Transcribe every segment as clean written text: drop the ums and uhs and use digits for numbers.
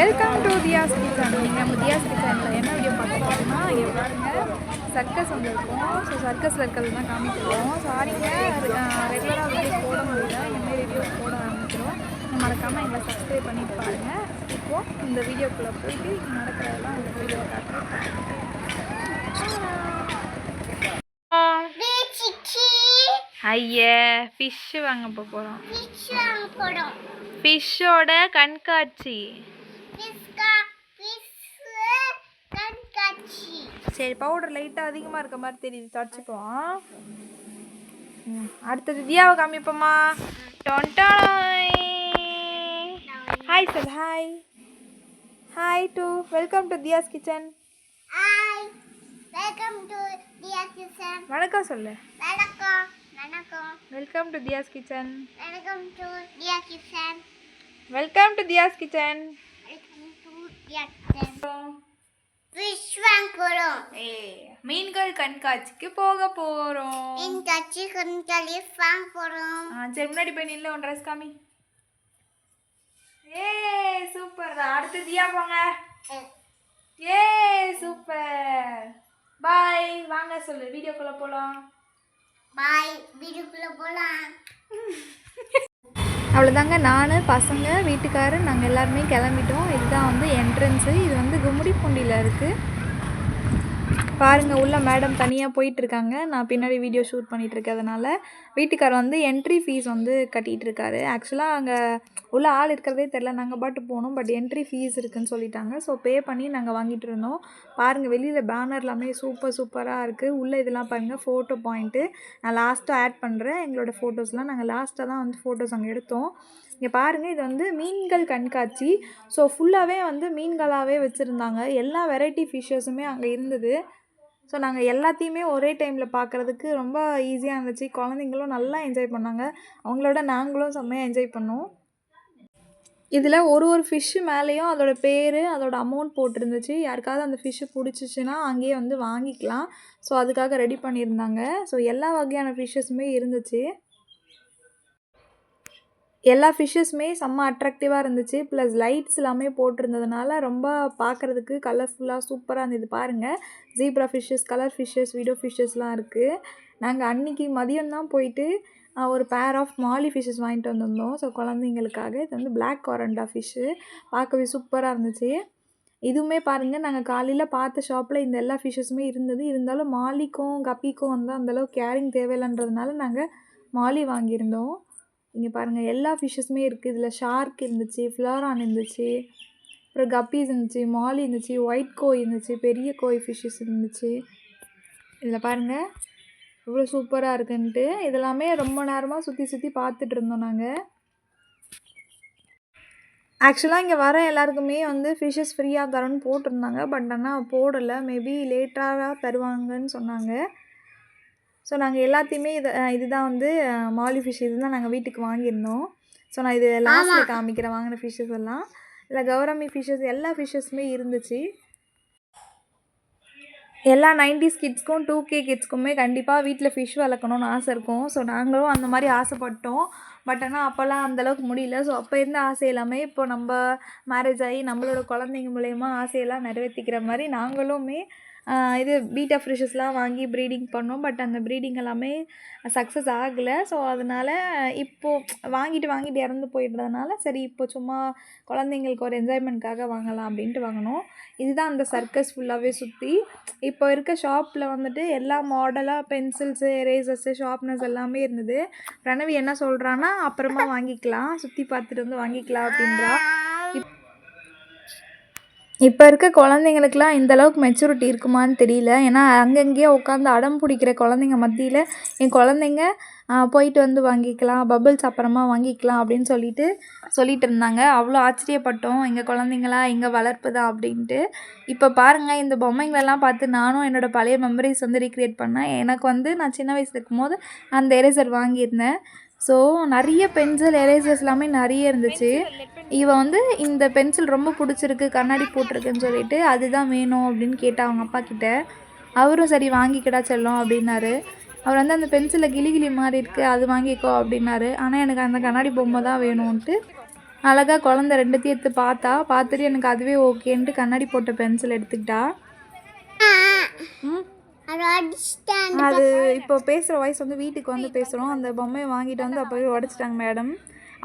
Welcome to Diya's kitchen. நம்ம தியாஸ் கிச்சனில் என்ன வீடியோ பார்க்க போகிறோம்னா, இங்கே பாருங்கள் சர்க்கஸ் வந்திருக்கோம். ஸோ சர்க்கஸில் இருக்கிறது தான் காமிக்கிறோம். சாரிங்க, ரெகுலராக வீடியோ போட முடியல, இனிமேல் வீடியோஸ் போட ஆரம்பிக்கிறோம். மறக்காமல் எங்களை சப்ஸ்கிரைப் பண்ணிட்டு பாருங்கள். இப்போது இந்த வீடியோக்குள்ளே போயிட்டு இங்கே நடக்கிறதெல்லாம் இந்த வீடியோவை காட்டுறேன். ஐயே, ஃபிஷ்ஷு வாங்க போகிறோம். ஃபிஷ்ஷோட கண்காட்சி. சரி, பவுடர் லைட்டாக அதிகமாக இருக்க மாதிரி தெரியுது, தொடச்சிப்போம். அடுத்தது தியாவை காமிப்போமா. Hi sir. Hi hi to welcome to Diya's kitchen. வணக்கம் சொல்லு. Welcome to Diya's kitchen. Welcome to Diya's kitchen. மீன்கள் கண்காட்சிக்கு போக போறோம். சரி, முன்னாடி போய் நில்ல, உன் ட்ரெஸ் காமி. ஏ சூப்பர் தான். அடுத்து தியா போங்க. ஏ சூப்பர். பாய். வாங்க சொல்லு, வீடியோக்குள்ள போலாம். பாய், வீடியோக்குள்ள போலாம். அவ்வளோதாங்க, நான் பசங்க வீட்டுக்காரர் நாங்கள் எல்லாருமே கிளம்பிட்டோம். இதுதான் வந்து என்ட்ரன்ஸு. இது வந்து கும்மிடிப்பூண்டியில் இருக்குது. பாருங்கள், உள்ள மேடம் தனியாக போயிட்டுருக்காங்க. நான் பின்னாடி வீடியோ ஷூட் பண்ணிகிட்ருக்கிறதுனால வீட்டுக்காரர் வந்து என்ட்ரி ஃபீஸ் வந்து கட்டிகிட்ருக்காரு. ஆக்சுவலாக அங்கே உள்ள ஆள் இருக்கிறதே தெரில, நாங்கள் பாட்டு போனோம். பட் என்ட்ரி ஃபீஸ் இருக்குதுன்னு சொல்லிட்டாங்க. ஸோ பே பண்ணி நாங்கள் வாங்கிட்டு இருந்தோம். பாருங்கள், வெளியில் பேனர் எல்லாமே சூப்பராக இருக்குது. உள்ளே இதெல்லாம் பாருங்கள், ஃபோட்டோ பாயிண்ட்டு. நான் லாஸ்ட்டாக ஆட் பண்ணுறேன் எங்களோட ஃபோட்டோஸ்லாம். நாங்கள் லாஸ்ட்டாக தான் வந்து ஃபோட்டோஸ் அங்கே எடுத்தோம். இங்கே பாருங்கள், இது வந்து மீன்கள் கண்காட்சி. ஸோ ஃபுல்லாகவே வந்து மீன்களாகவே வச்சுருந்தாங்க. எல்லா வெரைட்டி ஃபிஷ்ஷஸுமே அங்கே இருந்தது. ஸோ நாங்கள் எல்லாத்தையுமே ஒரே டைமில் பார்க்குறதுக்கு ரொம்ப ஈஸியாக இருந்துச்சு. குழந்தைங்களும் நல்லா என்ஜாய் பண்ணாங்க. அவங்களோட நாங்களும் செம்மையாக என்ஜாய் பண்ணோம். இதில் ஒரு ஃபிஷ்ஷு மேலேயும் அதோடய பேர், அதோட அமௌண்ட் போட்டிருந்துச்சு. யாருக்காவது அந்த ஃபிஷ்ஷு பிடிச்சிச்சின்னா அங்கேயே வந்து வாங்கிக்கலாம். ஸோ அதுக்காக ரெடி பண்ணியிருந்தாங்க. ஸோ எல்லா வகையான ஃபிஷ்ஷஸுமே இருந்துச்சு. எல்லா ஃபிஷ்ஷஸுமே செம்ம அட்ராக்டிவாக இருந்துச்சு. ப்ளஸ் லைட்ஸ் எல்லாமே போட்டிருந்ததுனால ரொம்ப பார்க்குறதுக்கு கலர்ஃபுல்லாக சூப்பராக இருந்தது. பாருங்கள், ஜீப்ரா ஃபிஷ்ஷஸ், கலர் ஃபிஷ்ஷஸ், வீடோ ஃபிஷ்ஷஸ்லாம் இருக்குது. நாங்கள் அன்றைக்கி மதியம்தான் போயிட்டு ஒரு பேர் ஆஃப் மாலி ஃபிஷ்ஷஸ் வாங்கிட்டு வந்திருந்தோம். ஸோ குழந்தைங்களுக்காக. இது வந்து பிளாக் காரண்டா ஃபிஷ்ஷு, பார்க்கவே சூப்பராக இருந்துச்சு. இதுவுமே பாருங்கள், நாங்கள் காலையில் பார்த்த ஷாப்பில் இந்த எல்லா ஃபிஷ்ஷஸுமே இருந்தது. இருந்தாலும் மாலிக்கும் கப்பிக்கும் வந்து அந்தளவுக்கு கேரிங் தேவையில்லைன்றதுனால நாங்கள் மாலி வாங்கியிருந்தோம். இங்கே பாருங்கள், எல்லா ஃபிஷ்ஷஸுமே இருக்குது. இதில் ஷார்க் இருந்துச்சு, ஃப்ளாரான் இருந்துச்சு, அப்புறம் கப்பீஸ் இருந்துச்சு, மாலி இருந்துச்சு, ஒயிட் கோய் இருந்துச்சு, பெரிய கோய் ஃபிஷ்ஷஸ் இருந்துச்சு. இதில் பாருங்கள் எவ்வளோ சூப்பராக இருக்குன்ட்டு. இதெல்லாமே ரொம்ப நேரமாக சுற்றி பார்த்துட்டு இருந்தோம் நாங்கள். ஆக்சுவலாக இங்கே வர எல்லாருக்குமே வந்து ஃபிஷ்ஷஸ் ஃப்ரீயாக தரோன்னு போட்டிருந்தாங்க. பட் ஆனால் போடலை. மேபி லேட்டாக தருவாங்கன்னு சொன்னாங்க. ஸோ நாங்கள் எல்லாத்தையுமே இதுதான் வந்து மாலி ஃபிஷ். இதுதான் நாங்கள் வீட்டுக்கு வாங்கியிருந்தோம். ஸோ நான் இது லாஸ்ட்டில் காமிக்கிறேன் வாங்கின ஃபிஷ்ஷஸ் எல்லாம். இல்லை கௌரமி ஃபிஷ்ஷஸ், எல்லா ஃபிஷ்ஷஸுமே இருந்துச்சு. எல்லா 90s கிட்ஸ்க்கும் 2K கிட்ஸ்க்குமே கண்டிப்பாக வீட்டில் ஃபிஷ் வளர்க்கணுன்னு ஆசை இருக்கும். ஸோ நாங்களும் அந்த மாதிரி ஆசைப்பட்டோம். பட் ஆனால் அப்போல்லாம் அந்தளவுக்கு முடியல. ஸோ அப்போ இருந்த ஆசை எல்லாமே இப்போ நம்ம மேரேஜ் ஆகி நம்மளோட குழந்தைங்க மூலயமா ஆசையெல்லாம் நிறைவேற்றிக்கிற மாதிரி நாங்களுமே இது பீட்டா ஃபிஷ்ஷஸ்லாம் வாங்கி ப்ரீடிங் பண்ணோம். பட் அந்த ப்ரீடிங் எல்லாமே சக்ஸஸ் ஆகலை. ஸோ அதனால் இப்போது வாங்கிட்டு இறந்து போயிடுறதுனால சரி, இப்போ சும்மா குழந்தைங்களுக்கு ஒரு என்ஜாய்மெண்ட்காக வாங்கலாம் அப்படின்ட்டு வாங்கினோம். இதுதான் அந்த சர்க்கஸ் ஃபுல்லாகவே சுற்றி. இப்போ இருக்க ஷாப்பில் வந்துட்டு எல்லா மாடலாக பென்சில்ஸு, எரேசர்ஸு, ஷார்ப்னர்ஸ் எல்லாமே இருந்தது. பிரணவி என்ன சொல்கிறான்னா, அப்புறமா வாங்கிக்கலாம், சுற்றி பார்த்துட்டு வந்து வாங்கிக்கலாம் அப்படின்றா. இப்போ இருக்க குழந்தைங்களுக்குலாம் இந்தளவுக்கு மெச்சூரிட்டி இருக்குமான்னு தெரியல. ஏன்னா அங்கங்கேயே உட்காந்து அடம் பிடிக்கிற குழந்தைங்க மத்தியில் என் குழந்தைங்க போயிட்டு வந்து வாங்கிக்கலாம், பபிள்ஸ் அப்புறமா வாங்கிக்கலாம் அப்படின்னு சொல்லிட்டு இருந்தாங்க. அவ்வளோ ஆச்சரியப்பட்டோம், எங்கள் குழந்தைங்களா எங்கள் வளர்ப்பு தான் அப்படின்ட்டு. இப்போ பாருங்கள், இந்த பொம்மைங்களெல்லாம் பார்த்து நானும் என்னோடய பழைய மெமரிஸ் வந்து ரீக்ரியேட் பண்ணேன். எனக்கு வந்து நான் சின்ன வயசில் இருக்கும்போது அந்த எரேசர் வாங்கியிருந்தேன். ஸோ நிறைய பென்சில், எரேசர்ஸ் எல்லாமே நிறைய இருந்துச்சு. இவன் வந்து இந்த பென்சில் ரொம்ப பிடிச்சிருக்கு, கண்ணாடி போட்டிருக்குன்னு சொல்லிட்டு அதுதான் வேணும் அப்படின்னு கேட்டால் அவங்க அப்பா கிட்ட. அவரும் சரி வாங்கிக்கடா செல்லம் அப்படின்னாரு. அவர் வந்து அந்த பென்சிலில் கிளி மாதிரி இருக்குது, அது வாங்கிக்கோ அப்படின்னாரு. ஆனால் எனக்கு அந்த கண்ணாடி பொம்மை தான் வேணும்ன்ட்டு அழகாக குழந்த ரெண்டுத்தையும் எடுத்து பார்த்துட்டு எனக்கு அதுவே ஓகேன்ட்டு கண்ணாடி போட்ட பென்சில் எடுத்துக்கிட்டா. அது இப்போ பேசுகிற வாய்ஸ் வந்து வீட்டுக்கு வந்து பேசுகிறோம். அந்த பொம்மையை வாங்கிட்டு வந்து அப்போவே உடச்சிட்டாங்க மேடம்.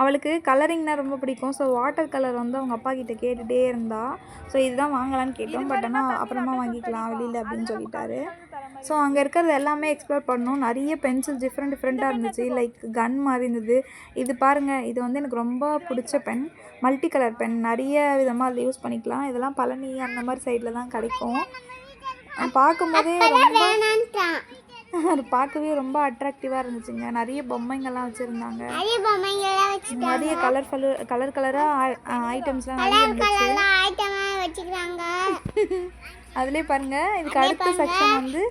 அவளுக்கு கலரிங்னா ரொம்ப பிடிக்கும். ஸோ வாட்டர் கலர் வந்து அவங்க அப்பா கிட்டே கேட்டுகிட்டே இருந்தா. ஸோ இதுதான் வாங்கலான்னு கேட்டோம். பட் ஆனால் அப்புறமா வாங்கிக்கலாம் வெளியில் அப்படின்னு சொல்லிட்டாரு. ஸோ அங்கே இருக்கிறது எல்லாமே எக்ஸ்ப்ளோர் பண்ணோம். நிறைய பென்சில் டிஃப்ரெண்ட்டாக இருந்துச்சு. லைக் கன் மாதிரி இருந்தது. இது பாருங்கள், இது வந்து எனக்கு ரொம்ப பிடிச்ச பென். மல்டி கலர் பென், நிறைய விதமாக அதில் யூஸ் பண்ணிக்கலாம். இதெல்லாம் பழனி அந்த மாதிரி சைடில் தான் கிடைக்கும். பார்க்கும்போதே அது பார்க்கவே ரொம்ப அட்ராக்டிவாக இருந்துச்சுங்க. நிறைய பொம்மைங்கள்லாம் வச்சுருந்தாங்க. நிறைய கலராக ஐட்டம்ஸ்லாம் நிறைய இருந்துச்சு. அதுலேயே பாருங்கள், இதுக்கு அடுத்த செக்ஷன் வந்து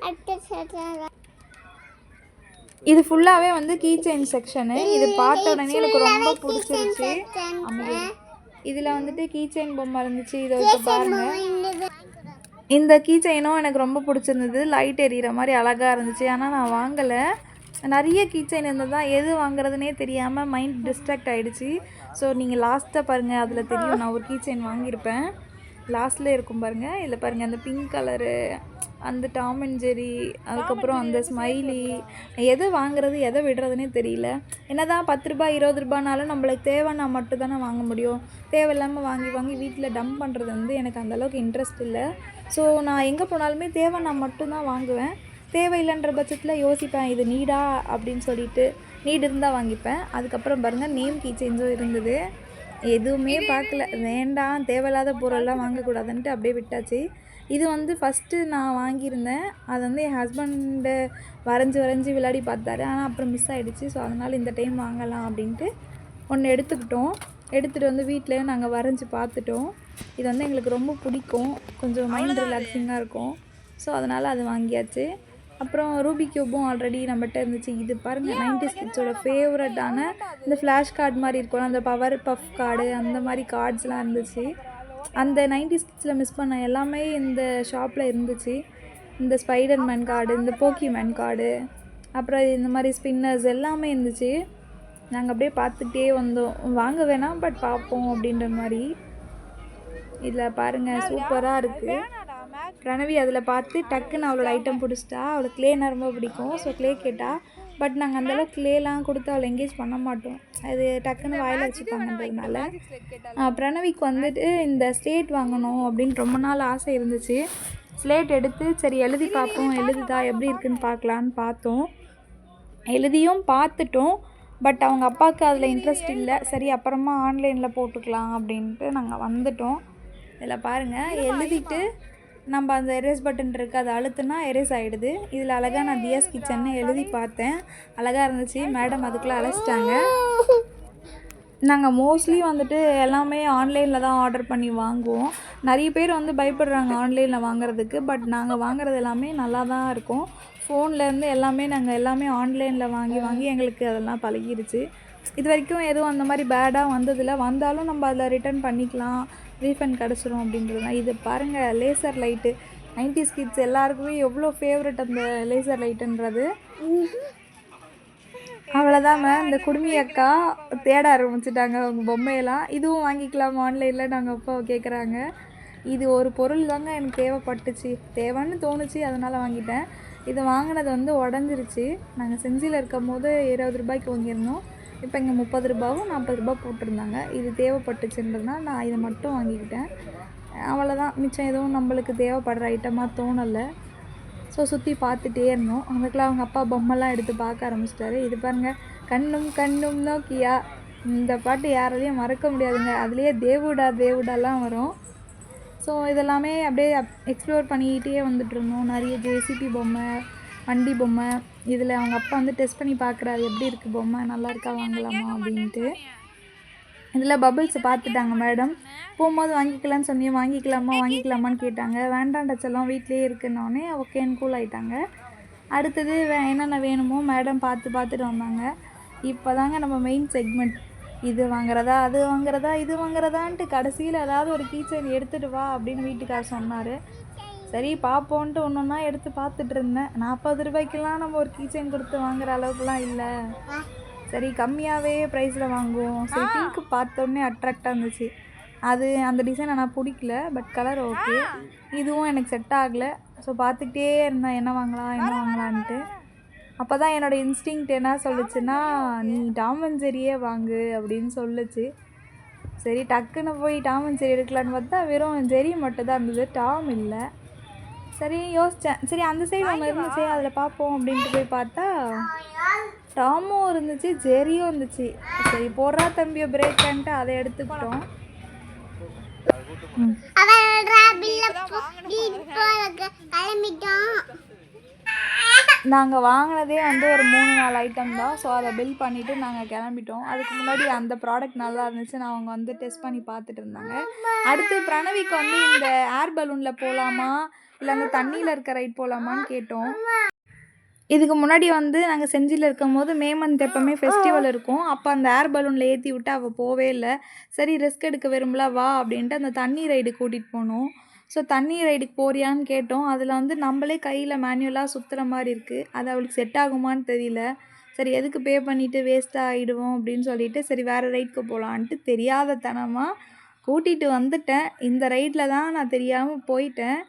இது ஃபுல்லாகவே வந்து கீ செயின் செக்ஷனு. இது பார்த்த உடனே எனக்கு ரொம்ப பிடிச்சிருச்சு. இதில் வந்துட்டு கீ செயின் பொம்மை இருந்துச்சு. இதை வச்சு பாருங்கள். இந்த கீ செயினும் எனக்கு ரொம்ப பிடிச்சிருந்தது. லைட் எரியிற மாதிரி அழகாக இருந்துச்சு. ஆனால் நான் வாங்கலை. நிறைய கீ செயின் இருந்தது தான், எது வாங்குறதுனே தெரியாமல் மைண்ட் டிஸ்ட்ராக்ட் ஆகிடுச்சு. ஸோ நீங்கள் லாஸ்ட்டாக பாருங்கள், அதில் தெரியும் நான் ஒரு கீ செயின் வாங்கியிருப்பேன். லாஸ்ட்டில் இருக்கும் பாருங்கள். இதில் பாருங்கள், அந்த பிங்க் கலரு, அந்த டாம் அண்ட் ஜெரி, அதுக்கப்புறம் அந்த ஸ்மைலி. எதை வாங்குறது எதை விடுறதுனே தெரியல. என்ன தான் 10 ரூபா 20 ரூபானாலும் நம்மளுக்கு தேவைன்னா மட்டும் தானே வாங்க முடியும். தேவையில்லாமல் வாங்கி வீட்டில் டம்ப் பண்ணுறது வந்து எனக்கு அந்தளவுக்கு இன்ட்ரெஸ்ட் இல்லை. ஸோ நான் எங்கே போனாலுமே தேவைன்னா மட்டும்தான் வாங்குவேன். தேவையில்லைன்ற பட்சத்தில் யோசிப்பேன், இது நீடா அப்படின்னு சொல்லிட்டு. நீடு இருந்தால் வாங்கிப்பேன். அதுக்கப்புறம் பாருங்கள், நேம் கீ செயின்ஸும் இருந்தது. எதுவுமே பார்க்கல, வேண்டாம் தேவையில்லாத பொருளெல்லாம் வாங்கக்கூடாதுன்ட்டு அப்படியே விட்டாச்சு. இது வந்து ஃபஸ்ட்டு நான் வாங்கியிருந்தேன். அது வந்து என் ஹஸ்பண்டு வரைஞ்சி விளையாடி பார்த்தாரு. ஆனால் அப்புறம் மிஸ் ஆகிடுச்சு. ஸோ அதனால் இந்த டைம் வாங்கலாம் அப்படின்ட்டு ஒன்று எடுத்துகிட்டு வந்து வீட்டில் நாங்கள் வரைஞ்சி பார்த்துட்டோம். இது வந்து எங்களுக்கு ரொம்ப பிடிக்கும். கொஞ்சம் மைண்ட் ரிலாக்ஸிங்காக இருக்கும். ஸோ அதனால் அது வாங்கியாச்சு. அப்புறம் ரூபி க்யூப்பும் ஆல்ரெடி நம்மகிட்ட இருந்துச்சு. இது பாருங்கள், 90s கிட்ஸோட ஃபேவரட்டான இந்த ஃப்ளாஷ் கார்டு மாதிரி இருக்கும், அந்த பவர் பஃப் கார்டு, அந்த மாதிரி கார்ட்ஸ்லாம் இருந்துச்சு. அந்த 90s கிட்ஸில் மிஸ் பண்ண எல்லாமே இந்த ஷாப்பில் இருந்துச்சு. இந்த ஸ்பைடர்மேன் கார்டு, இந்த போக்கிமேன் கார்டு, அப்புறம் இந்த மாதிரி ஸ்பின்னர்ஸ் எல்லாமே இருந்துச்சு. நாங்கள் அப்படியே பார்த்துட்டே வந்தோம். வாங்க வேணாம், பட் பார்ப்போம் அப்படின்ற மாதிரி. இதில் பாருங்கள், சூப்பராக இருக்குது. பிரணவி அதில் பார்த்து டக்குன்னு அவளோட ஐட்டம் பிடிச்சிட்டா. அவளுக்கு க்ளேனா ரொம்ப பிடிக்கும். ஸோ க்ளே கேட்டால். பட் நாங்கள் அந்தளவுக்கு க்ளேலாம் கொடுத்து அவளை எங்கேஜ் பண்ண மாட்டோம். அது டக்குன்னு வாயில் வச்சுப்பாங்கன்றதுனால. பிரணவிக்கு வந்துட்டு இந்த ஸ்லேட் வாங்கணும் அப்படின்னு ரொம்ப நாள் ஆசை இருந்துச்சு. ஸ்லேட் எடுத்து சரி எழுதி பார்ப்போம், எழுதுதா எப்படி இருக்குதுன்னு பார்க்கலான்னு பார்த்தோம். எழுதியும் பார்த்துட்டோம். பட் அவங்க அப்பாவுக்கு அதில் இன்ட்ரெஸ்ட் இல்லை. சரி அப்புறமா ஆன்லைனில் போட்டுக்கலாம் அப்படின்ட்டு நாங்கள் வந்துட்டோம். இதில் பாருங்கள், எழுதிட்டு நம்ம அந்த எரேஸ் பட்டன் இருக்குது, அதை அழுத்துனா எரேஸ் ஆகிடுது. இதில் அழகாக நான் தியாஸ் கிச்சன்னு எழுதி பார்த்தேன். அழகாக இருந்துச்சு. மேடம் அதுக்குள்ளே அழைச்சிட்டாங்க. நாங்கள் மோஸ்ட்லி வந்துட்டு எல்லாமே ஆன்லைனில் தான் ஆர்டர் பண்ணி வாங்குவோம். நிறைய பேர் வந்து பயப்படுறாங்க ஆன்லைனில் வாங்குறதுக்கு. பட் நாங்கள் வாங்குறது எல்லாமே நல்லா தான் இருக்கும். ஃபோன்லேருந்து எல்லாமே நாங்கள் ஆன்லைனில் வாங்கி எங்களுக்கு அதெல்லாம் பழகிருச்சு. இது வரைக்கும் எதுவும் அந்த மாதிரி பேடாக வந்ததில்லை. வந்தாலும் நம்ம அதில் ரிட்டர்ன் பண்ணிக்கலாம், ரீஃபண்ட் கிடச்சிரும் அப்படின்றது தான். இது பாருங்கள், லேசர் லைட்டு. 90s கிட்ஸ் எல்லாருக்குமே எவ்வளோ ஃபேவரட் அந்த லேசர் லைட்டுன்றது. அவ்வளோதான். இந்த குடுமி அக்கா தேட ஆரம்பிச்சிட்டாங்க அவங்க பொம்மையெல்லாம். இதுவும் வாங்கிக்கலாம் ஆன்லைனில் நாங்கள் அப்பாவை கேட்குறாங்க. இது ஒரு பொருள் தாங்க எனக்கு தேவைப்பட்டுச்சு, தேவைன்னு தோணுச்சு, அதனால் வாங்கிட்டேன். இதை வாங்கினது வந்து உடஞ்சிருச்சு. நாங்கள் செஞ்சியில் இருக்கும் போது 20 ரூபாய்க்கு வாங்கியிருந்தோம். இப்போ இங்கே 30 ரூபாவும் 40 ரூபா போட்டிருந்தாங்க. இது தேவைப்பட்டுச்சுன்றதுனால் நான் இதை மட்டும் வாங்கிக்கிட்டேன். அவ்வளோதான். மிச்சம் எதுவும் நம்மளுக்கு தேவைப்படுற ஐட்டமாக தோணலை. ஸோ சுற்றி பார்த்துட்டே இருந்தோம். அதுக்குலாம் அவங்க அப்பா பொம்மைலாம் எடுத்து பார்க்க ஆரம்பிச்சிட்டாரு. இது பாருங்கள், கண்ணும் நோக்கியா. இந்த பாட்டு யாராலையும் மறக்க முடியாதுங்க. அதுலேயே தேவுடாலாம் வரும். ஸோ இதெல்லாமே அப்படியே எக்ஸ்ப்ளோர் பண்ணிக்கிட்டே வந்துட்டுருந்தோம். நிறைய ஜேசிபி பொம்மை, வண்டி பொம்மை. இதில் அவங்க அப்பா வந்து டெஸ்ட் பண்ணி பார்க்குறாரு, எப்படி இருக்குது பொம்மை, நல்லா இருக்கா, வாங்கலாமா அப்படின்ட்டு. இதில் பபிள்ஸ் பார்த்துட்டாங்க மேடம். போகும்போது வாங்கிக்கலான்னு சொன்னி, வாங்கிக்கலாமான்னு கேட்டாங்க. வேண்டாம் டச்செல்லாம் வீட்லேயே இருக்குன்னொடனே ஓகேன்னு கூல் ஆகிட்டாங்க. அடுத்தது என்னென்ன வேணுமோ மேடம் பார்த்துட்டு வந்தாங்க. இப்போ தாங்க நம்ம மெயின் செக்மெண்ட். இது வாங்குறதா, அது வாங்குறதா, இது வாங்குறதான்ட்டு கடைசியில் ஏதாவது ஒரு கீ செயின் எடுத்துகிட்டு வா அப்படின்னு வீட்டுக்காரர் சொன்னார். சரி பார்ப்போன்ட்டு ஒன்றா எடுத்து பார்த்துட்டு இருந்தேன். 40 ரூபாய்க்கெல்லாம் நம்ம ஒரு கீ செயின் கொடுத்து வாங்குற அளவுக்குலாம் இல்லை. சரி கம்மியாகவே ப்ரைஸில் வாங்குவோம். சரி பிங்க் பார்த்தோன்னே அட்ராக்டாக இருந்துச்சு. அது அந்த டிசைன் ஆனால் பிடிக்கல, பட் கலர் ஓகே. இதுவும் எனக்கு செட் ஆகலை. ஸோ பார்த்துக்கிட்டே இருந்தேன் என்ன வாங்கலான்ட்டு. அப்போ தான் என்னோடய இன்ஸ்டிங்க்ட் என்ன சொல்லுச்சுன்னா, நீ டாம் அண்ட் ஜெரியே வாங்கு அப்படின்னு சொல்லுச்சு. சரி டக்குன்னு போய் டாம் அண்ட் ஜெரி எடுக்கலான்னு பார்த்தா வெறும் ஜெரி மட்டும் தான் இருந்தது, டாம் இல்லை. சரி யோசித்தேன், சரி அந்த சைடு ஒன்று இருந்துச்சு அதில் பார்ப்போம் அப்படின்ட்டு போய் பார்த்தா டாமும் இருந்துச்சு ஜெரியும் இருந்துச்சு. சரி போடுறா தம்பியை பிரேக்கான்ட்டு அதை எடுத்துக்கிட்டோம். நாங்கள் வாங்கினதே வந்து ஒரு 3-4 ஐட்டம் தான். ஸோ அதை பில் பண்ணிவிட்டு நாங்கள் கிளம்பிட்டோம். அதுக்கு முன்னாடி அந்த ப்ராடக்ட் நல்லா இருந்துச்சு, நான் அவங்க வந்து டெஸ்ட் பண்ணி பார்த்துட்டு இருந்தாங்க. அடுத்து பிரணவிக்கு வந்து இந்த ஏர் பலூனில் போகலாமா இல்லை அந்த தண்ணியில் இருக்க ரைட் போகலாமான்னு கேட்டோம். இதுக்கு முன்னாடி வந்து நாங்கள் செஞ்சியில் இருக்கும் போது மே மந்த் எப்போவுமே ஃபெஸ்டிவல் இருக்கும். அப்போ அந்த ஏர் பலூனில் ஏற்றி விட்டு அவள் போவே இல்லை. சரி ரிஸ்க் எடுக்க விரும்பல வா அப்படின்ட்டு அந்த தண்ணி ரைடு கூட்டிகிட்டு போனோம். ஸோ தண்ணி ரைடுக்கு போறியான்னு கேட்டோம். அதில் வந்து நம்மளே கையில் மேனுவலாக சுற்றுற மாதிரி இருக்குது. அது அவளுக்கு செட் ஆகுமான்னு தெரியல. சரி எதுக்கு பே பண்ணிவிட்டு வேஸ்ட்டாக ஆகிடுவோம் அப்படின்னு சொல்லிட்டு சரி வேறு ரைடுக்கு போகலான்ட்டு தெரியாத தனமாக கூட்டிகிட்டு வந்துட்டேன். இந்த ரைடில் தான் நான் தெரியாமல் போயிட்டேன்.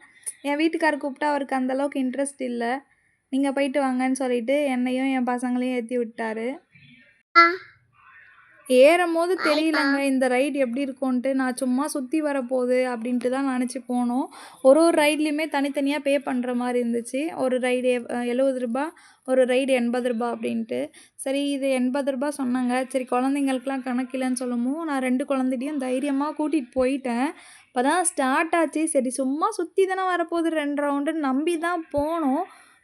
என் வீட்டுக்காரர் கூப்பிட்டா அவருக்கு அந்தளவுக்கு இன்ட்ரெஸ்ட் இல்லை. நீங்கள் போயிட்டு வாங்கன்னு சொல்லிவிட்டு என்னையும் என் பசங்களையும் ஏற்றி விட்டார். ஏறும் போது தெரியலங்க இந்த ரைடு எப்படி இருக்கும்ன்ட்டு. நான் சும்மா சுற்றி வரப்போகுது அப்படின்ட்டு தான் நினச்சி போனோம். ஒரு ரைட்லேயுமே தனித்தனியாக பே பண்ணுற மாதிரி இருந்துச்சு. ஒரு ரைடு 70 ரூபா, ஒரு ரைடு 80 ரூபா அப்படின்ட்டு. சரி இது 80 ரூபா சொன்னாங்க. சரி குழந்தைங்களுக்குலாம் கணக்கில்லைன்னு சொல்லவும் நான் 2 குழந்தையும் தைரியமாக கூட்டிகிட்டு போயிட்டேன். இப்போ தான் ஸ்டார்ட் ஆச்சு. சரி சும்மா சுற்றி தானே வரப்போகுது 2 ரவுண்டுன்னு நம்பி தான் போனோம்.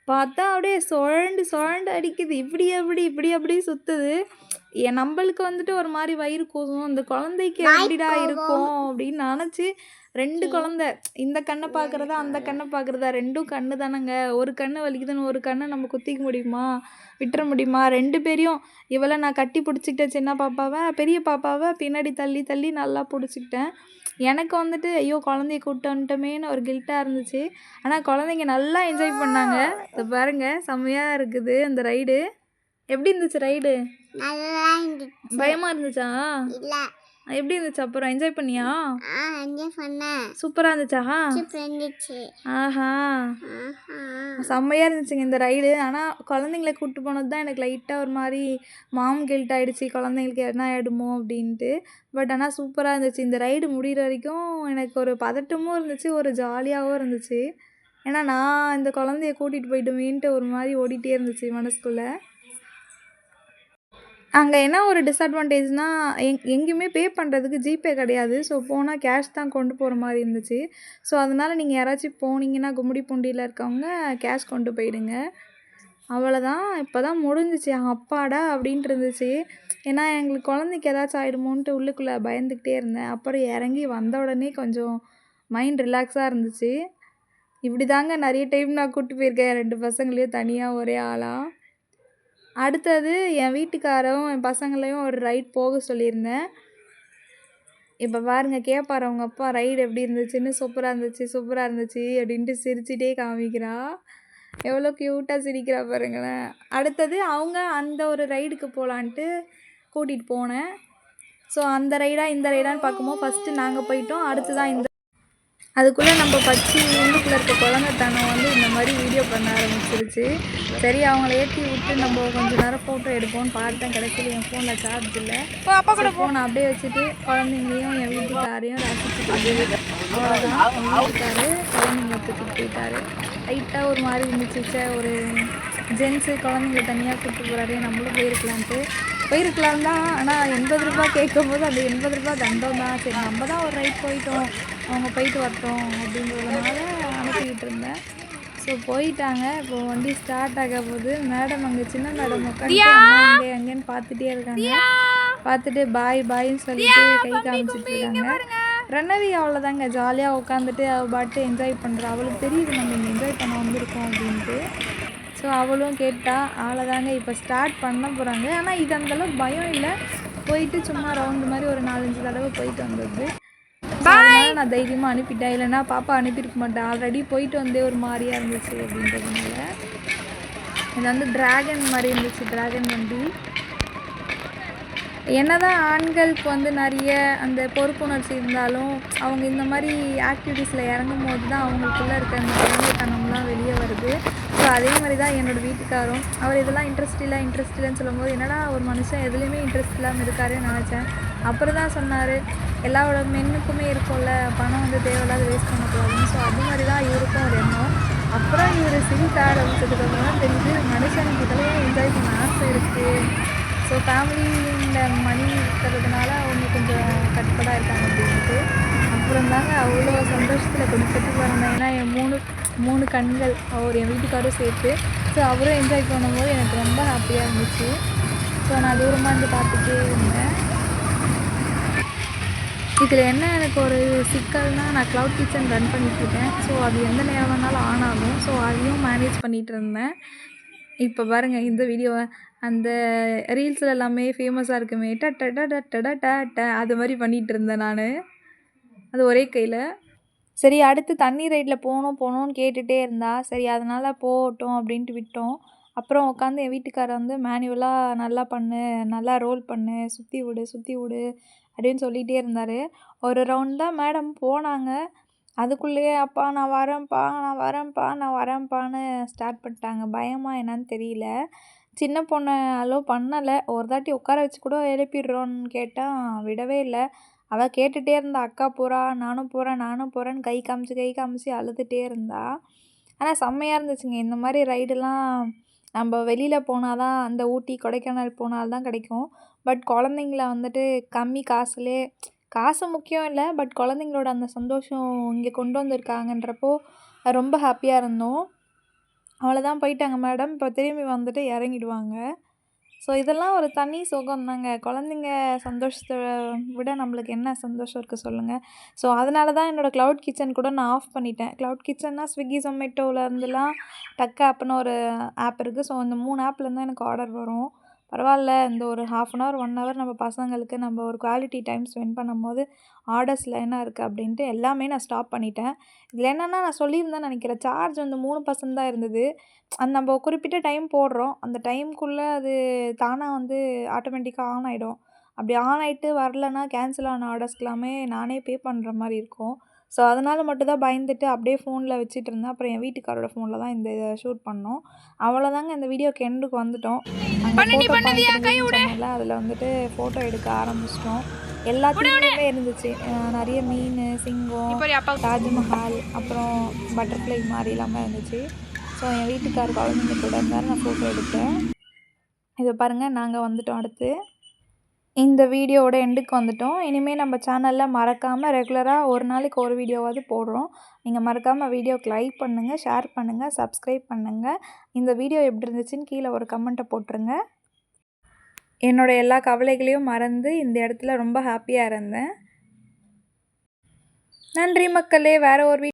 பார்த்தா அப்படியே சுழண்டு அடிக்குது. இப்படி அப்படி சுற்றுது. நம்மளுக்கு வந்துட்டு ஒரு மாதிரி வயிறு கூசும். இந்த குழந்தைக்கு எப்படிடா இருக்கும் அப்படின்னு நினச்சி 2 குழந்தை இந்த கண்ணை பார்க்குறதா அந்த கண்ணை பார்க்குறதா, 2ம் கண்ணு தானேங்க. ஒரு கண்ணு வலிக்குதுன்னு ஒரு கண்ணை நம்ம குத்திக்க முடியுமா, விட்டுற முடியுமா? 2 பேரையும் இவளை நான் கட்டி பிடிச்சிக்கிட்டேன், சின்ன பாப்பாவை. பெரிய பாப்பாவை பின்னாடி தள்ளி நல்லா பிடிச்சிக்கிட்டேன். எனக்கு வந்துட்டு ஐயோ குழந்தைய கூப்பிட்டு வந்துட்டோமேன்னு ஒரு கில்ட்டாக இருந்துச்சு. ஆனால் குழந்தைங்க நல்லா என்ஜாய் பண்ணாங்க. இதை பாருங்கள் செம்மையாக இருக்குது அந்த ரைடு. எப்படி இருந்துச்சு ரைடு? நல்லா இருந்துச்சு. பயமாக இருந்துச்சா? இல்லை. எப்படி இருந்துச்சு? அப்புறம் என்ஜாய் பண்ணியா? என்ஜாய் பண்ணேன். சூப்பராக இருந்துச்சா? சூப்பராக இருந்துச்சு. ஆஹா செம்மையாக இருந்துச்சுங்க இந்த ரைடு. ஆனால் குழந்தைங்கள கூப்பிட்டு போனது தான் எனக்கு லைட்டாக ஒரு மாதிரி கில்ட் ஆகிடுச்சு, குழந்தைங்களுக்கு என்ன ஆகிடுமோ அப்படின்ட்டு. பட் ஆனால் சூப்பராக இருந்துச்சு. இந்த ரைடு முடிகிற வரைக்கும் எனக்கு ஒரு பதட்டமும் இருந்துச்சு, ஒரு ஜாலியாகவும் இருந்துச்சு. ஏன்னா நான் இந்த குழந்தைய கூட்டிகிட்டு போயிட்டுமேன்ட்டு ஒரு மாதிரி ஓடிட்டே இருந்துச்சு மனசுக்குள்ளே. அங்கே என்ன ஒரு டிஸ்அட்வான்டேஜ்னால் எங்கேயுமே பே பண்ணுறதுக்கு ஜிபே கிடையாது. ஸோ போனால் கேஷ் தான் கொண்டு போகிற மாதிரி இருந்துச்சு. ஸோ அதனால் நீங்கள் யாராச்சும் போனீங்கன்னா கும்மிடிப்பூண்டியில் இருக்கவங்க கேஷ் கொண்டு போயிடுங்க. அவ்வளோதான். இப்போ தான் முடிஞ்சிச்சு. அப்பாடா அப்படின்ட்டு இருந்துச்சு. ஏன்னா எங்களுக்கு குழந்தைக்கு ஏதாச்சும் ஆகிடுமோன்ட்டு உள்ளுக்குள்ளே பயந்துக்கிட்டே இருந்தேன். அப்புறம் இறங்கி வந்த உடனே கொஞ்சம் மைண்ட் ரிலாக்ஸாக இருந்துச்சு. இப்படி தாங்க நிறைய டைம் நான் கூப்பிட்டு போயிருக்கேன் 2 பசங்களையும் தனியாக ஒரே ஆளாக. அடுத்தது என் வீட்டுக்காரரும் என் பசங்களையும் ஒரு ரைட் போக சொல்லியிருந்தேன். இப்போ பாருங்கள் கேட்பார் அவங்க அப்பா ரைடு எப்படி இருந்துச்சுன்னு. சூப்பராக இருந்துச்சு அப்படின்ட்டு சிரிச்சிட்டே காமிக்கிறா. எவ்வளோ க்யூட்டாக சிரிக்கிறா பாருங்களேன். அடுத்தது அவங்க அந்த ஒரு ரைடுக்கு போகலான்ட்டு கூட்டிகிட்டு போனேன். ஸோ அந்த ரைடா இந்த ரைடான்னு பார்க்கும்போது ஃபஸ்ட்டு நாங்கள் போயிட்டோம். அடுத்து தான் இந்த அதுக்குள்ளே நம்ம பச்சி உள்ளுக்குள்ளே இருக்க குழந்தைத்தனம் வந்து இந்த மாதிரி வீடியோ பண்ண ஆரம்பிச்சிருச்சு. சரி அவங்கள ஏற்றி விட்டு நம்ம கொஞ்சம் நேரம் ஃபோட்டோ எடுப்போம்னு பார்த்தேன். கடைசியில் என் ஃபோனில் சார்ஜ் இல்லை. ஃபோனை அப்படியே வச்சுட்டு குழந்தைங்களையும் என் வீட்டுக்காரையும் ரசிச்சுட்டு அவ்வளோதான். என் வீட்டுக்காரு குழந்தைங்களை தூக்கிட்டு போயிட்டாரு. லைட்டாக ஒரு மாதிரி இருந்துச்சு. ஒரு ஜென்ஸு குழந்தைங்கள தனியாக கூப்பிட்டு போகிறாரு, நம்மளும் போயிருக்கலாம் தான். ஆனால் 80 ரூபா கேட்கும் போது அந்த 80 ரூபா தண்டம் தான். சரி நம்ம தான் ஒரு ரைட் போயிட்டோம், அவங்க போயிட்டு வரட்டும் அப்படின்றதுனால அனுப்பிக்கிட்டு இருந்தேன். ஸோ போயிட்டாங்க. இப்போ வண்டி ஸ்டார்ட் ஆக போகுது. மேடம் அங்கே சின்ன மேடம் உட்காந்து அங்கே அங்கேன்னு பார்த்துட்டே இருக்காங்க. பார்த்துட்டு பாய்ன்னு சொல்லிட்டு கை காமிச்சிட்டு இருக்காங்க. பிரணவி அவ்வளோதாங்க ஜாலியாக உட்காந்துட்டு அவள் பாட்டு என்ஜாய் பண்ணுறா. அவளுக்கு தெரியுது நம்ம இங்கே என்ஜாய் பண்ண வந்திருக்கோம் அப்படின்ட்டு. ஸோ அவளும் கேட்டா. அவ்வளோதாங்க இப்போ ஸ்டார்ட் பண்ண போகிறாங்க. ஆனால் இது அந்தளவுக்கு பயம் இல்லை. போயிட்டு சும்மா ரவுண்டு மாதிரி ஒரு 4-5 தடவை போயிட்டு வந்தது. அதனால நான் தைரியமாக அனுப்பிட்டேன். இல்லைன்னா பாப்பா அனுப்பியிருக்க மாட்டேன். ஆல்ரெடி போயிட்டு வந்தே ஒரு மாதிரியாக இருந்துச்சு அப்படின்றதுனால. இது வந்து டிராகன் மாதிரி இருந்துச்சு, டிராகன் வண்டி. என்னதான் ஆண்களுக்கு வந்து நிறைய அந்த பொறுப்புணர்ச்சி இருந்தாலும் அவங்க இந்த மாதிரி ஆக்டிவிட்டீஸில் இறங்கும் போது தான் அவங்களுக்குள்ளே இருக்க அந்த குழந்தைத்தனம்லாம் வெளியே வருது. ஸோ அதே மாதிரி தான் என்னோடய வீட்டுக்காரும் அவர் இதெல்லாம் இன்ட்ரெஸ்ட் இல்லைன்னு சொல்லும்போது என்னடா ஒரு மனுஷன் எதுலேயுமே இன்ட்ரெஸ்ட் இல்லாமல் இருக்காருன்னு நினச்சேன். அப்புறம் தான் சொன்னார் எல்லாரோட மென்னுக்குமே இருக்கும்ல பணம் வந்து தேவையில்லாத வேஸ்ட் பண்ணக்கூடாதுன்னு. ஸோ அது மாதிரி தான் இவருக்கும் ஒரு எண்ணம். அப்புறம் இவர் சிரிக்க ஆரம்பிச்சதுக்கப்புறம் தான் தெரியுது மனுஷனுக்கு இதெல்லாம் என்ஜாய் பண்ண ஆசை இருக்குது. ஸோ ஃபேமிலியில் மணி இருக்கிறதுனால அவங்க கொஞ்சம் கட்டுப்பாடாக இருக்காங்க அப்படின்ட்டு. அப்புறம் தாங்க அவ்வளோ சந்தோஷத்தில் கொடுத்துட்டு வரணும். ஏன்னா என் மூணு கண்கள் அவர் என் வீட்டுக்காரும் சேர்த்து. ஸோ அவரும் என்ஜாய் பண்ணும்போது எனக்கு ரொம்ப ஹாப்பியாக இருந்துச்சு. ஸோ நான் தூரமாக இருந்து பார்த்துட்டே இருந்தேன். இதில் என்ன எனக்கு ஒரு சிக்கல்னால் நான் க்ளவுட் கிச்சன் ரன் பண்ணிகிட்ருக்கேன். ஸோ அது எந்த நேரம் வேணாலும் ஆன் ஆகும். ஸோ அதையும் மேனேஜ் பண்ணிகிட்டு இருந்தேன். இப்போ பாருங்கள் இந்த வீடியோவை அந்த ரீல்ஸில் எல்லாமே ஃபேமஸாக இருக்குமே அது மாதிரி பண்ணிகிட்டு இருந்தேன் நான். அது ஒரே கையில். சரி அடுத்து தண்ணி ரைடில் போகணும்னு கேட்டுகிட்டே இருந்தா. சரி அதனால் போகட்டும் அப்படின்ட்டு விட்டோம். அப்புறம் உட்காந்து என் வீட்டுக்காரர் வந்து மேனுவலாக நல்லா பண்ணு, நல்லா ரோல் பண்ணு, சுற்றி விடு அப்படின்னு சொல்லிகிட்டே இருந்தார். ஒரு ரவுண்ட் தான் மேடம் போனாங்க. அதுக்குள்ளேயே அப்பா நான் வரேன்ப்பான்னு ஸ்டார்ட் பண்ணிட்டாங்க. பயமா என்னன்னு தெரியல. சின்ன பொண்ணை அலோவ் பண்ணலை. ஒரு தாட்டி உட்கார வச்சு கூட எழுப்பிடுறோன்னு கேட்டால் விடவே இல்லை. அவள் கேட்டுகிட்டே இருந்தா அக்கா போகிறா நானும் போகிறேன்னு கை காமிச்சு அழுதுகிட்டே இருந்தா. ஆனால் செம்மையாக இருந்துச்சுங்க. இந்த மாதிரி ரைடெல்லாம் நம்ம வெளியில் போனால் தான் அந்த ஊட்டி கொடைக்கானல் போனால் தான் கிடைக்கும். பட் குழந்தைங்கள வந்துட்டு கம்மி காசுலே காசு முக்கியம் இல்லை. பட் குழந்தைங்களோட அந்த சந்தோஷம் இங்கே கொண்டு வந்திருக்காங்கன்றப்போ ரொம்ப ஹாப்பியாக இருந்தோம். அவ்வளோதான் போயிட்டாங்க மேடம். இப்போ திரும்பி வந்துட்டு இறங்கிடுவாங்க. ஸோ இதெல்லாம் ஒரு தனி சுகம் தாங்க. குழந்தைங்க சந்தோஷத்தை விட நம்மளுக்கு என்ன சந்தோஷம் இருக்குது சொல்லுங்கள். ஸோ அதனால தான் என்னோடய க்ளவுட் கிச்சன் கூட நான் ஆஃப் பண்ணிட்டேன். க்ளவுட் கிச்சன்னா ஸ்விக்கி ஜொமேட்டோவிலேருந்துலாம் டக் ஆப்னு ஒரு ஆப் இருக்குது. ஸோ இந்த 3 ஆப்லேருந்து தான் எனக்கு ஆர்டர் வரும். பரவாயில்ல இந்த ஒரு 1/2 hour 1 hour நம்ம பசங்களுக்கு நம்ம ஒரு குவாலிட்டி டைம் ஸ்பெண்ட் பண்ணும்போது ஆர்டர்ஸில் என்ன இருக்குது அப்படின்ட்டு எல்லாமே நான் ஸ்டாப் பண்ணிட்டேன். இதில் என்னென்னா நான் சொல்லியிருந்தேன்னு நினைக்கிறேன். சார்ஜ் வந்து 3% தான் இருந்தது. அது நம்ம குறிப்பிட்ட டைம் போடுறோம். அந்த டைமுக்குள்ளே அது தானாக வந்து ஆட்டோமேட்டிக்காக ஆன் ஆகிடும். அப்படி ஆன் ஆகிட்டு வரலன்னா கேன்சல் ஆன ஆர்டர்ஸ்க்கெல்லாமே நானே பே பண்ணுற மாதிரி இருக்கும். ஸோ அதனால் மட்டும் தான் பயந்துட்டு அப்படியே ஃபோனில் வச்சுட்டு இருந்தேன். அப்புறம் என் வீட்டுக்காரோட ஃபோனில் தான் இந்த இதை ஷூட் பண்ணோம். அவ்வளோதாங்க இந்த வீடியோக்கு எண்டுக்கு வந்துட்டோம். சொன்னல அதில் வந்துட்டு ஃபோட்டோ எடுக்க ஆரம்பிச்சிட்டோம். எல்லாத்துலேயுமே இருந்துச்சு. நிறைய மீன், சிங்கம், தாஜ்மஹால், அப்புறம் பட்டர்ஃப்ளை மாதிரி எல்லாமே இருந்துச்சு. ஸோ என் வீட்டுக்கார் குழந்தைங்க கூட இருந்தாலும் நான் ஃபோட்டோ எடுத்தேன். இதை பாருங்கள் நாங்கள் வந்துட்டோம். அடுத்து இந்த வீடியோவோட எண்டுக்கு வந்துட்டோம். இனிமேல் நம்ம சேனலில் மறக்காமல் ரெகுலராக ஒரு நாளைக்கு ஒரு வீடியோவாவது போடுறோம். நீங்கள் மறக்காமல் வீடியோக்கு லைக் பண்ணுங்கள், ஷேர் பண்ணுங்கள், சப்ஸ்கிரைப் பண்ணுங்கள். இந்த வீடியோ எப்படி இருந்துச்சுன்னு கீழே ஒரு கமெண்ட்டை போட்டுருங்க. என்னோடய எல்லா கவலைகளையும் மறந்து இந்த இடத்துல ரொம்ப ஹாப்பியாக இருந்தேன். நன்றி மக்களே. வேறு ஒரு